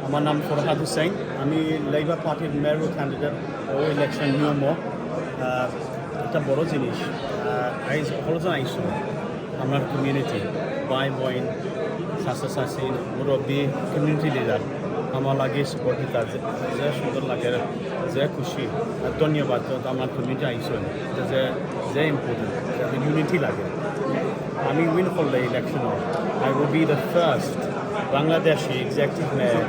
আমার নাম ফরহাদ হুসাইন। আমি লেবার পার্টির মেয়র ক্যান্ডিডেট ও ইলেকশন নিয়ম একটা বড় জিনিস সকলজন আইসো আমার কমিউনিটি বাই বইন শাসা শাসী মুরব্বী কমিউনিটি লিডার আমার লাগে সাপোর্ট দিতা যে সুন্দর লাগে যে খুশি আর ধন্যবাদ আমার কমিউনিটি আইসো যে যে ইম্পর্টেন্ট ইউনিটি লাগে। আমি উইন করলে election I will be the first Bangladeshi executive mayor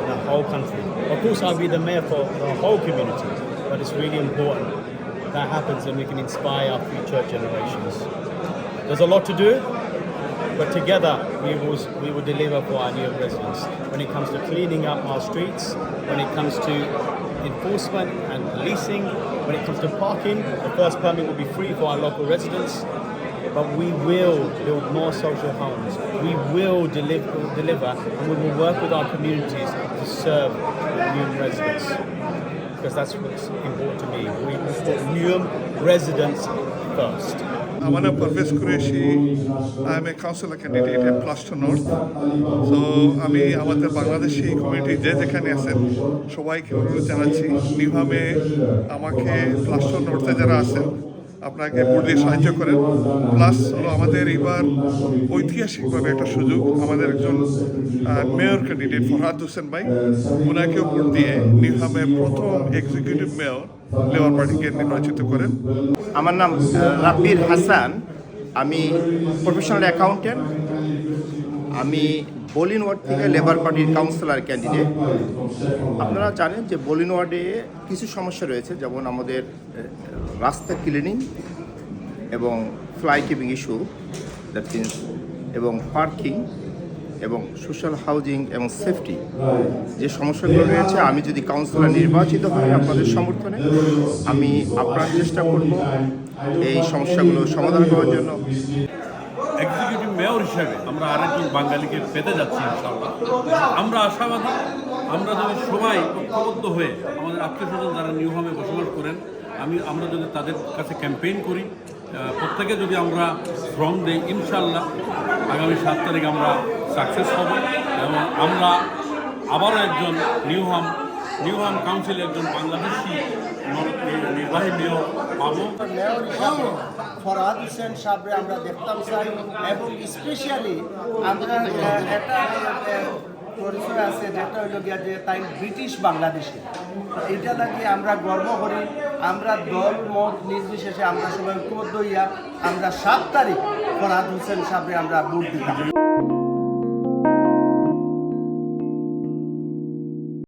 in the whole country. Of course, I'll be the mayor for the whole community, but it's really important that happens and we can inspire our future generations. There's a lot to do, but together we will deliver for our new residents. When it comes to cleaning up our streets, when it comes to enforcement and policing, when it comes to parking, the first permit will be free for our local residents. But we will build more social homes. We will deliver, and we will work with our communities to serve new residents. Because that's what's important to me. We will put new residents first. My name is Parvez Qureshi. I am a councillor candidate at Plaster North. So আমি আমাদের Bangladeshi community যেখানে আছেন সবাইকে অনুরোধ জানাচ্ছি নিভামে আমাকে plaster নর্থে যারা আছেন আপনাকে ভোট দিয়ে সাহায্য করেন। প্লাস হলো আমাদের এবার ঐতিহাসিকভাবে একটা সুযোগ, আমাদের একজন মেয়র ক্যান্ডিডেট ফরহাদ হোসেন ভাই, ওনাকেও ভোট দিয়ে নিভামের প্রথম এক্সিকিউটিভ মেয়র লেবার পার্টিকে নির্বাচিত করেন। আমার নাম রাব্বির হাসান। আমি প্রফেশনাল অ্যাকাউন্টেন্ট। আমি বলিন ওয়ার্ড থেকে লেবার পার্টির কাউন্সিলর ক্যান্ডিডেট। আপনারা জানেন যে বলিন ওয়ার্ডে কিছু সমস্যা রয়েছে, যেমন আমাদের রাস্তা ক্লিনিং এবং fly keeping issue, that means, এবং পার্কিং এবং সোশ্যাল হাউজিং এবং সেফটি যে সমস্যাগুলো রয়েছে। আমি যদি কাউন্সিলর নির্বাচিত হই আপনাদের সমর্থনে, আমি আপনার চেষ্টা করব এই সমস্যাগুলো সমাধান করার জন্য। এক্সিকিউটিভ মেয়র হিসেবে আমরা আরেকজন বাঙালিকে পেতে যাচ্ছি ইনশাআল্লাহ। আমরা আশাবাদী, আমরা যদি সবাই ঐক্যবদ্ধ হয়ে আমাদের আত্মীয় স্বজন যারা নিউহামে বসবাস করেন, আমরা যদি তাদের কাছে ক্যাম্পেইন করি, প্রত্যেকে যদি আমরা শ্রম দেই, ইনশাআল্লাহ আগামী 7 তারিখ আমরা সাকসেস হব এবং আমরা আবারও একজন নিউহাম কাউন্সিলের একজন বাংলাদেশি নির্বাহী মেয়র পাবো। মেয়র হিসাবে ফরহাদ হোসেন সাহেবরে আমরা দেখতাম চাই, এবং স্পেশালি আমরা একটা পরিচয় আছে যেটা হইল গিয়া যে তাই ব্রিটিশ বাংলাদেশে, এটা লাগে আমরা গর্ব করি। আমরা দল মত নির্বিশেষে আমরা সবাই ঐক্যবদ্ধ হইয়া আমরা 7 তারিখ ফরহাদ হোসেন সাহেবরে আমরা ভোট দিতাম।